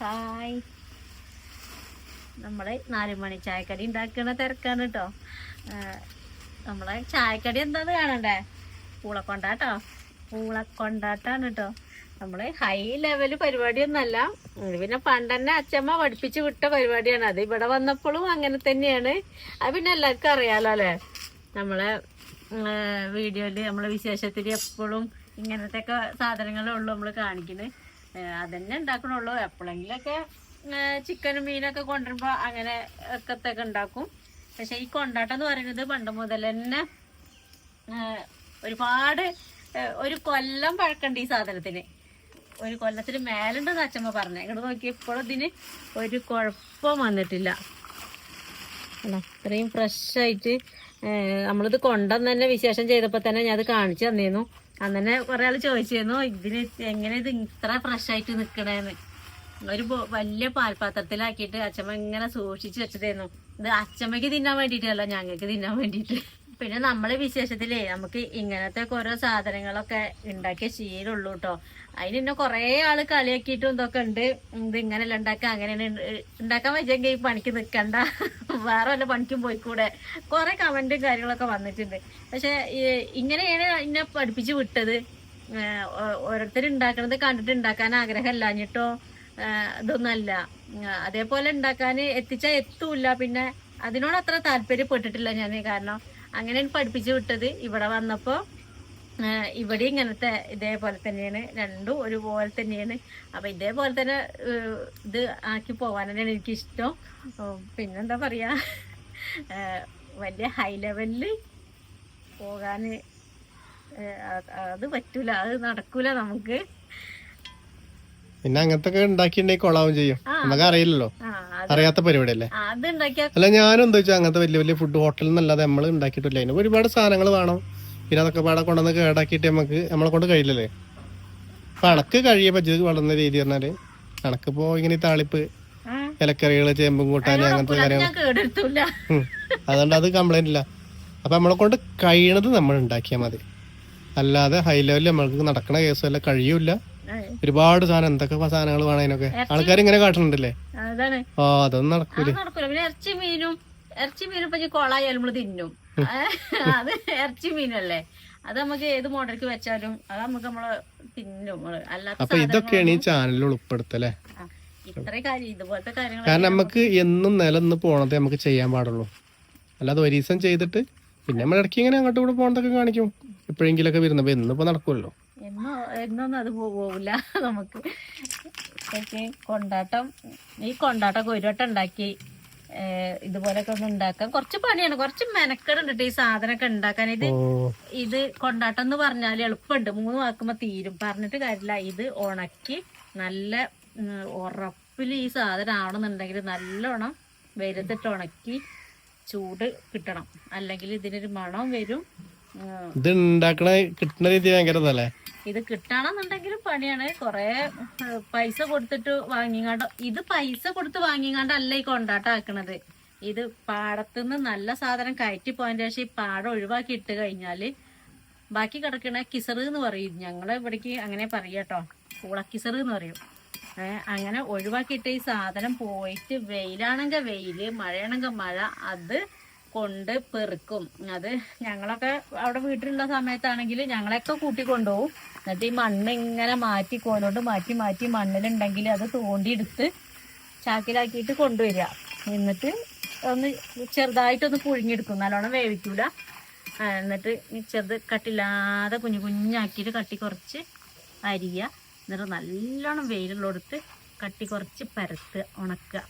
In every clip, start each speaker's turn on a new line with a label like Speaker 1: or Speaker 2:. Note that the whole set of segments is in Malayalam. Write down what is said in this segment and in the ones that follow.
Speaker 1: ഹായ്, നമ്മള് 4 മണി ചായക്കടി ഉണ്ടാക്കുന്ന തിരക്കാണ് കേട്ടോ. നമ്മളെ ചായക്കടി എന്താന്ന് കാണണ്ടേ? പൂളക്കൊണ്ടാട്ടോ, പൂളക്കൊണ്ടാട്ടാണ് കേട്ടോ. നമ്മള് ഹൈ ലെവല് പരിപാടിയൊന്നല്ല. പിന്നെ പണ്ടെന്നെ അച്ഛമ്മ പഠിപ്പിച്ചു വിട്ട പരിപാടിയാണ്. അത് ഇവിടെ വന്നപ്പോഴും അങ്ങനെ തന്നെയാണ്. അത് പിന്നെ എല്ലാവർക്കും അറിയാലോ അല്ലേ? നമ്മളെ വീഡിയോയില് നമ്മളെ വിശേഷത്തിൽ എപ്പോഴും ഇങ്ങനത്തെ ഒക്കെ സാധനങ്ങളേ ഉള്ളൂ നമ്മൾ കാണിക്കുന്നത്. അതന്നെ ഉണ്ടാക്കണുള്ളൂ. എപ്പോഴെങ്കിലൊക്കെ ചിക്കനും മീനൊക്കെ കൊണ്ടുവരുമ്പോൾ അങ്ങനെ ഒക്കെ ഉണ്ടാക്കും. പക്ഷെ ഈ കൊണ്ടാട്ടം എന്ന് പറയുന്നത് പണ്ട് മുതൽ തന്നെ ഒരുപാട് ഒരു കൊല്ലം പഴക്കണ്ട് ഈ സാധനത്തിന്. ഒരു കൊല്ലത്തിന് മേലുണ്ടെന്ന് അച്ഛമ്മ പറഞ്ഞേ. ഇങ്ങോട്ട് നോക്കി ഇപ്പോഴും ഇതിന് ഒരു കുഴപ്പം വന്നിട്ടില്ല. അത്രയും ഫ്രഷായിട്ട് നമ്മളിത് കൊണ്ടുവന്ന് തന്നെ വിശേഷം ചെയ്തപ്പോൾ തന്നെ ഞാൻ അത് കാണിച്ചു തന്നിരുന്നു. അന്ന് തന്നെ കുറെ ആൾ ചോദിച്ചിരുന്നു ഇതിന് എങ്ങനെ ഇത് ഇത്ര ഫ്രഷായിട്ട് നിൽക്കണേന്ന്. ഒരു വലിയ പാൽപാത്രത്തിലാക്കിയിട്ട് അച്ഛമ്മ ഇങ്ങനെ സൂക്ഷിച്ച് വെച്ചതായിരുന്നു. ഇത് അച്ഛമ്മയ്ക്ക് തിന്നാൻ വേണ്ടിയിട്ടല്ല, ഞങ്ങൾക്ക് തിന്നാൻ വേണ്ടിയിട്ട്. പിന്നെ നമ്മള് വിശേഷത്തിലേ നമുക്ക് ഇങ്ങനത്തെ ഓരോ സാധനങ്ങളൊക്കെ ഉണ്ടാക്കിയ ശീലമുള്ളൂ കേട്ടോ. അതിന് പിന്നെ കുറെ ആള് കളിയാക്കിയിട്ടും ഇതൊക്കെ ഉണ്ട്. ഇത് ഇങ്ങനെയല്ല ഉണ്ടാക്കുക, അങ്ങനെയാണ് ഉണ്ടാക്കാൻ വെച്ചെങ്കിൽ ഈ പണിക്ക് നിൽക്കണ്ട, വേറെ വല്ല പണിക്കും പോയിക്കൂടെ, കുറെ കമന്റും കാര്യങ്ങളൊക്കെ വന്നിട്ടുണ്ട്. പക്ഷെ ഇങ്ങനെയാണ് എന്നെ പഠിപ്പിച്ച് വിട്ടത്. ഓരോരുത്തർ ഉണ്ടാക്കണത് കണ്ടിട്ട് ഉണ്ടാക്കാൻ ആഗ്രഹം ഇല്ലാഞ്ഞിട്ടോ ഇതൊന്നല്ല. അതേപോലെ ഉണ്ടാക്കാൻ എത്തിച്ചാൽ എത്തൂല്ല. പിന്നെ അതിനോട് അത്ര താല്പര്യപ്പെട്ടിട്ടില്ല ഞാൻ. കാരണം അങ്ങനെയാണ് പഠിപ്പിച്ചു വിട്ടത്. ഇവിടെ വന്നപ്പോ ഇവിടെ ഇങ്ങനത്തെ ഇതേപോലെ തന്നെയാണ്, രണ്ടും ഒരുപോലെ തന്നെയാണ്. അപ്പൊ ഇതേപോലെ തന്നെ ഇത് ആക്കി പോകാൻ തന്നെയാണ് എനിക്കിഷ്ടം. പിന്നെന്താ പറയാ, വലിയ ഹൈ ലെവലില് പോകാന് അത് പറ്റൂല, അത് നടക്കൂല നമുക്ക്.
Speaker 2: പിന്നെ അങ്ങനത്തെ ഉണ്ടാക്കിണ്ടെങ്കിൽ കൊള്ളാവും ചെയ്യും. നമുക്ക് അറിയില്ലല്ലോ, അറിയാത്ത പരിപാടിയല്ലേ. അല്ല, ഞാനും എന്താ വെച്ചാൽ അങ്ങനത്തെ വലിയ വലിയ ഫുഡ് ഹോട്ടലിൽ നിന്നല്ലാതെ നമ്മൾ ഉണ്ടാക്കിയിട്ടില്ല. അതിന് ഒരുപാട് സാധനങ്ങൾ വേണം. പിന്നെ അതൊക്കെ പാടെ കൊണ്ടുവന്ന് കേടാക്കിയിട്ട് നമ്മളെ കൊണ്ട് കഴിയില്ലല്ലേ. കണക്ക് കഴിയെ പറ്റിയത് വളർന്ന രീതി പറഞ്ഞാല് കണക്കിപ്പോ ഇങ്ങനെ താളിപ്പ്, ഇലക്കറികള്, ചേമ്പും കൂട്ടാന്, അങ്ങനത്തെ കാര്യങ്ങൾ. അതുകൊണ്ട് അത് കംപ്ലൈന്റ് ഇല്ല. അപ്പൊ നമ്മളെ കൊണ്ട് കഴിയണത് നമ്മൾ ഉണ്ടാക്കിയാൽ മതി. അല്ലാതെ ഹൈ ലെവലിൽ നമ്മൾക്ക് നടക്കണ കേസല്ല, കഴിയൂല. ഒരുപാട് സാധനം, എന്തൊക്കെ സാധനങ്ങൾ വേണം അതിനൊക്കെ. ആൾക്കാർ ഇങ്ങനെ കാട്ടുന്നുണ്ടല്ലേ. അതൊന്നും നടക്കൂല.
Speaker 1: പിന്നെ ഇറച്ചി മീനും ഇപ്പൊ കൊളായാലും നമ്മള് തിന്നും. അത് ഇറച്ചി മീനല്ലേ, അത് നമുക്ക് ഏത് മോഡലിക്ക് വെച്ചാലും അത് നമുക്ക് നമ്മള് തിന്നും. അല്ലാത്ത
Speaker 2: അപ്പൊ ഇതൊക്കെയാണ് ഈ ചാനലിൽ ഉൾപ്പെടുത്തല്ലേ.
Speaker 1: ഇത്രയും കാര്യം, ഇതുപോലത്തെ കാര്യങ്ങൾ.
Speaker 2: കാരണം നമുക്ക് എന്നും നിലന്ന് പോണതേ നമുക്ക് ചെയ്യാൻ പാടുള്ളൂ. അല്ലാതെ ഒരു ദിവസം ചെയ്തിട്ട് പിന്നെ നമ്മൾ ഇടയ്ക്ക് ഇങ്ങനെ അങ്ങോട്ട് കൂടെ പോണതൊക്കെ കാണിക്കും എപ്പോഴെങ്കിലൊക്കെ വരുന്നപ്പോ. എന്നിപ്പോ നടക്കുമല്ലോ,
Speaker 1: എന്നൊന്നും അത് പോവില്ല നമുക്ക്. ഈ കൊണ്ടാട്ടം ഒരു വട്ടം ഉണ്ടാക്കി ഇതുപോലൊക്കെ ഒന്ന് ഉണ്ടാക്കാൻ കുറച്ച് പണിയാണ്, കുറച്ച് മെനക്കെടുണ്ട് ഈ സാധനമൊക്കെ ഉണ്ടാക്കാൻ. ഇത് കൊണ്ടാട്ടം എന്ന് പറഞ്ഞാൽ എളുപ്പമുണ്ട്, 3 വാക്കുമ്പോ തീരും. പറഞ്ഞിട്ട് കാര്യമില്ല. ഇത് ഉണക്കി നല്ല ഉറപ്പിൽ ഈ സാധനം ആവണമെന്നുണ്ടെങ്കിൽ നല്ലോണം വെയിലത്തിട്ട് ഉണക്കി ചൂട് കിട്ടണം, അല്ലെങ്കിൽ ഇതിനൊരു മണം വരും.
Speaker 2: ഇത് ഉണ്ടാക്കണ കിട്ടുന്ന രീതി ഭയങ്കരതല്ലേ.
Speaker 1: ഇത് കിട്ടണമെന്നുണ്ടെങ്കിലും പണിയാണ്. കൊറേ പൈസ കൊടുത്തിട്ട് വാങ്ങിങ്ങാണ്ട്, ഇത് പൈസ കൊടുത്ത് വാങ്ങിങ്ങാണ്ടല്ല ഈ കൊണ്ടാട്ടം ആക്കണത്. ഇത് പാടത്തുനിന്ന് നല്ല സാധനം കയറ്റി പോയതിന് ശേഷം ഈ പാടം ഒഴിവാക്കി ഇട്ട് കഴിഞ്ഞാല് ബാക്കി കിടക്കണ കിസറ് എന്ന് പറയും. ഞങ്ങളെ ഇവിടേക്ക് അങ്ങനെ പറയാട്ടോ, പൂളക്കിസറ് എന്ന് പറയും. അങ്ങനെ ഒഴിവാക്കിയിട്ട് ഈ സാധനം പോയിട്ട് വെയിലാണെങ്കിൽ വെയില്, മഴയാണെങ്കിൽ മഴ, അത് കൊണ്ട് പെറുക്കും. അത് ഞങ്ങളൊക്കെ അവിടെ വീട്ടിലുള്ള സമയത്താണെങ്കിൽ ഞങ്ങളെയൊക്കെ കൂട്ടി കൊണ്ടുപോകും. എന്നിട്ട് ഈ മണ്ണ് ഇങ്ങനെ മാറ്റി കോലോട്ട് മാറ്റി മണ്ണിലുണ്ടെങ്കിൽ അത് തോണ്ടിയെടുത്ത് ചാക്കിലാക്കിയിട്ട് കൊണ്ടുവരിക. എന്നിട്ട് ഒന്ന് ചെറുതായിട്ടൊന്ന് പുഴുങ്ങിയെടുക്കും, നല്ലോണം വേവിക്കൂല. എന്നിട്ട് ചെറുത് കട്ടില്ലാതെ കുഞ്ഞാക്കിയിട്ട് കട്ടി കുറച്ച് അരിയുക. എന്നിട്ട് നല്ലോണം വെയിലുള്ളടുത്ത് കട്ടി കുറച്ച് പരത്തുക, ഉണക്കുക.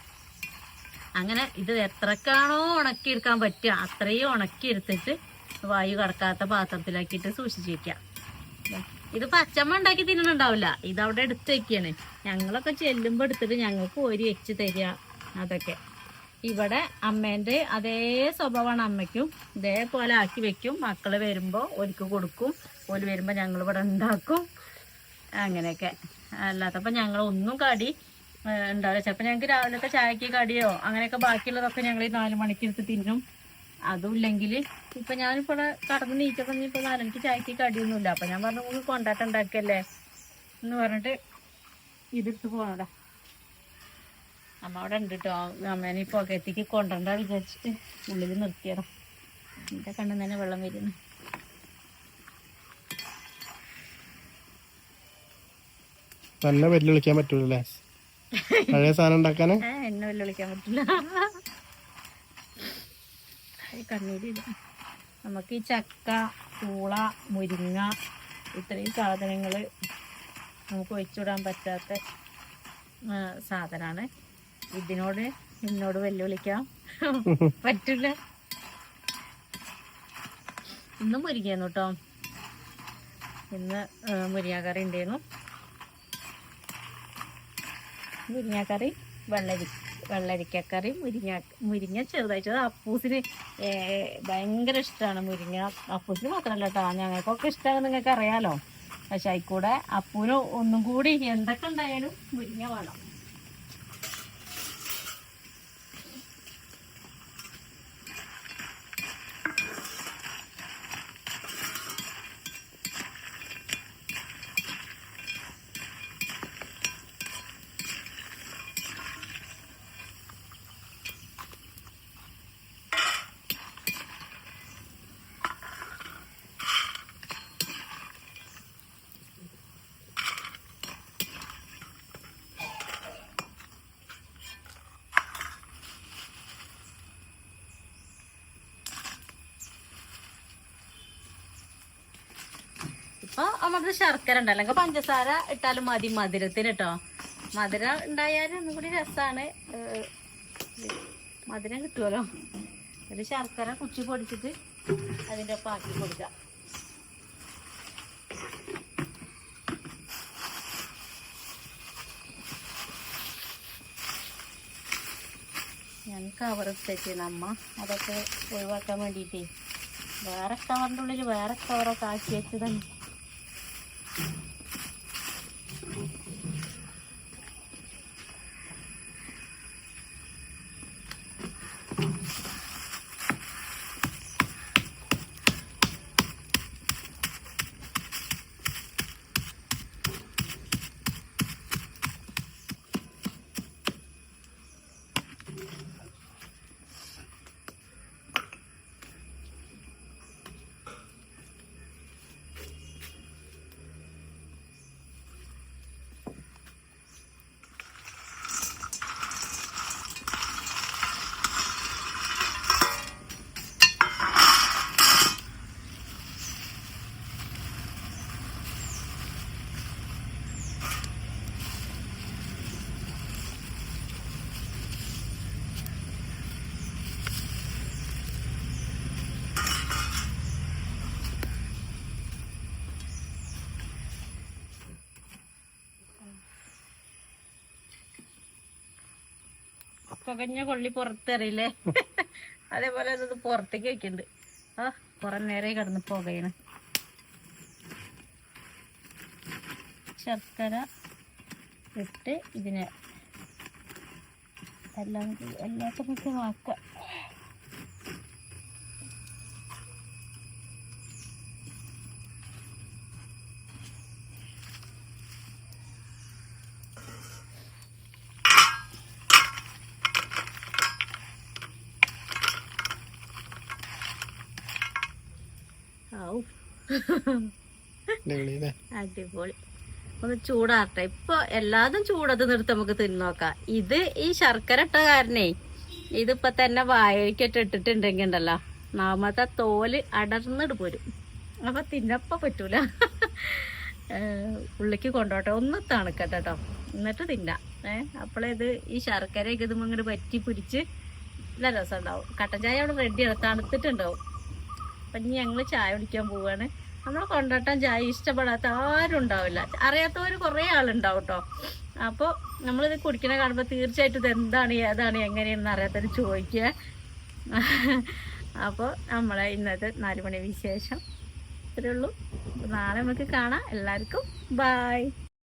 Speaker 1: അങ്ങനെ ഇത് എത്രക്കാണോ ഉണക്കിയെടുക്കാൻ പറ്റുക അത്രയും ഉണക്കിയെടുത്തിട്ട് വായു കടക്കാത്ത പാത്രത്തിലാക്കിയിട്ട് സൂക്ഷിച്ച് വെക്കാം. ഇതിപ്പോ അച്ചമ്മ ഉണ്ടാക്കി തിന്നുന്നുണ്ടാവില്ല, ഇതവിടെ എടുത്ത് വെക്കാണ്. ഞങ്ങളൊക്കെ ചെല്ലുമ്പോ എടുത്തിട്ട് ഞങ്ങൾക്ക് ഒരു വെച്ച് തരിക. അതൊക്കെ ഇവിടെ അമ്മേന്റെ അതേ സ്വഭാവമാണ്. അമ്മയ്ക്കും ഇതേപോലെ ആക്കി വെക്കും. മക്കള് വരുമ്പോ ഒരിക്കൽ കൊടുക്കും, ഓല് വരുമ്പോ ഞങ്ങൾ ഇവിടെ ഉണ്ടാക്കും. അങ്ങനെയൊക്കെ. അല്ലാത്തപ്പോ ഞങ്ങൾ ഒന്നും കടി ഉണ്ടാവില്ല. ചിലപ്പോൾ ഞങ്ങൾക്ക് രാവിലത്തെ ചായക്ക് കടിയോ അങ്ങനെയൊക്കെ ബാക്കിയുള്ളതൊക്കെ ഞങ്ങൾ ഈ 4 മണിക്ക് എടുത്ത് തിന്നും. അതും ഇല്ലെങ്കിൽ ഇപ്പൊ ഞാനിപ്പോ കടന്ന് നീച്ചപ്പോ ഇപ്പൊ 4 മണിക്ക് ചായക്ക് കടിയൊന്നുമില്ല. അപ്പൊ ഞാൻ പറഞ്ഞു കൊണ്ടാട്ടം ഉണ്ടാക്കല്ലേ എന്ന് പറഞ്ഞിട്ട് ഇതെടുത്ത് പോണതാ. അമ്മ അവിടെ ഉണ്ട് കേട്ടോ. അമ്മേനെ ഈ പുകയത്തേക്ക് കൊണ്ടുവരണ്ട വിചാരിച്ചിട്ട് ഉള്ളിൽ നിർത്തിയതാ. എൻ്റെ കണ്ണിൽ തന്നെ വെള്ളം വരുന്നു.
Speaker 2: തന്നെ വെല്ലുവിളിക്കാൻ പറ്റൂലേ പഴയ സാധനം ഉണ്ടാക്കാന്?
Speaker 1: എന്നെ വെല്ലുവിളിക്കാൻ പറ്റില്ല. കണ്ണീരില്ല. നമുക്ക് ഈ ചക്ക, പൂള, മുരിങ്ങ ഇത്രയും സാധനങ്ങൾ നമുക്ക് ഒഴിച്ചുവിടാൻ പറ്റാത്ത സാധനമാണ്. എന്നോട് വെല്ലുവിളിക്കാൻ പറ്റില്ല. ഇന്ന് മുരിങ്ങയായിരുന്നു കേട്ടോ. ഇന്ന് മുരിങ്ങാക്കറി ഉണ്ടായിരുന്നു. മുരിങ്ങാക്കറി, വെള്ളരിക്കക്കറി, മുരിങ്ങ ചെറുതായിട്ട്. അപ്പൂസിന് ഭയങ്കര ഇഷ്ടമാണ് മുരിങ്ങ. അപ്പൂസിന് മാത്രമല്ല കേട്ടോ, ഞങ്ങൾക്കൊക്കെ ഇഷ്ടമാണ്, നിങ്ങൾക്ക് അറിയാലോ. പക്ഷെ അതിൽക്കൂടെ അപ്പൂന് ഒന്നും കൂടി എന്തൊക്കെ ഉണ്ടായാലും മുരിങ്ങ വേണം. ഇപ്പൊ നമുക്ക് ശർക്കര ഉണ്ട്, അല്ലെങ്കിൽ പഞ്ചസാര ഇട്ടാലും മതി മധുരത്തിന് കേട്ടോ. മധുരം ഉണ്ടായാലും ഒന്നും കൂടി രസമാണ്. മധുരം കിട്ടുമല്ലോ. ഒരു ശർക്കര കുച്ചി പൊടിച്ചിട്ട് അതിൻ്റെ ഒപ്പം ആക്കി കൊടുക്കാം. ഞാൻ കവർ ഇട്ടേക്കാണ് അമ്മ, അതൊക്കെ ഒഴിവാക്കാൻ വേണ്ടിയിട്ടേ. വേറെ കവറിൻ്റെ ഉള്ളിൽ വേറെ കവറൊക്കെ ആക്കി വെച്ചതാണ്. പുകഞ്ഞ കൊള്ളി പുറത്തെറിയില്ലേ, അതേപോലെ അത് പുറത്തേക്ക് വെക്കുന്നുണ്ട്. കുറെ നേരെ കിടന്ന് പുകയാണ്. ശർക്കര ഇട്ട് ഇതിനെ എല്ലാത്തിനും ആക്കാം. അടിപൊളി. ഒന്ന് ചൂടാട്ടെ. ഇപ്പൊ എല്ലാതും ചൂടത്ത് നിർത്തി നമുക്ക് തിന്നോക്കാം. ഇത് ഈ ശർക്കര ഇട്ട കാരണേ ഇതിപ്പോ തന്നെ വായക്കൊക്കെ ഇട്ടിട്ടുണ്ടെങ്കിൽ ഉണ്ടല്ലോ, നാമത്തെ തോല് അടർന്നിട്ട് പോരും. അപ്പൊ തിന്നപ്പ പറ്റൂല. ഉള്ളിക്ക് കൊണ്ടോട്ടെ, ഒന്ന് തണുക്കട്ടെ കേട്ടോ, എന്നിട്ട് തിന്നാം. അപ്പോഴേത് ഈ ശർക്കരയൊക്കെ ഇതുമ്പോൾ ഇങ്ങോട്ട് പറ്റി പിടിച്ച് നല്ല രസം ഉണ്ടാവും. കട്ടൻ ചായ അവിടെ റെഡിയാണ്, തണുത്തിട്ടുണ്ടാവും. അപ്പം ഇനി ഞങ്ങൾ ചായ കുടിക്കാൻ പോവാണ്. നമ്മളെ കൊണ്ടാട്ടം ചായ ഇഷ്ടപ്പെടാത്ത ആരും ഉണ്ടാവില്ല, അറിയാത്തവർ കുറേ ആളുണ്ടാവും കേട്ടോ. അപ്പോൾ നമ്മളിത് കുടിക്കണ കാണുമ്പോൾ തീർച്ചയായിട്ടും ഇത് എന്താണ് ഏതാണ് എങ്ങനെയാണെന്ന് അറിയാത്തവർ ചോദിക്കുക. അപ്പോൾ നമ്മളെ ഇന്നത്തെ 4 മണി വിശേഷം ഇത്രയേ ഉള്ളൂ. നാളെ നമുക്ക് കാണാം. എല്ലാവർക്കും ബായ്.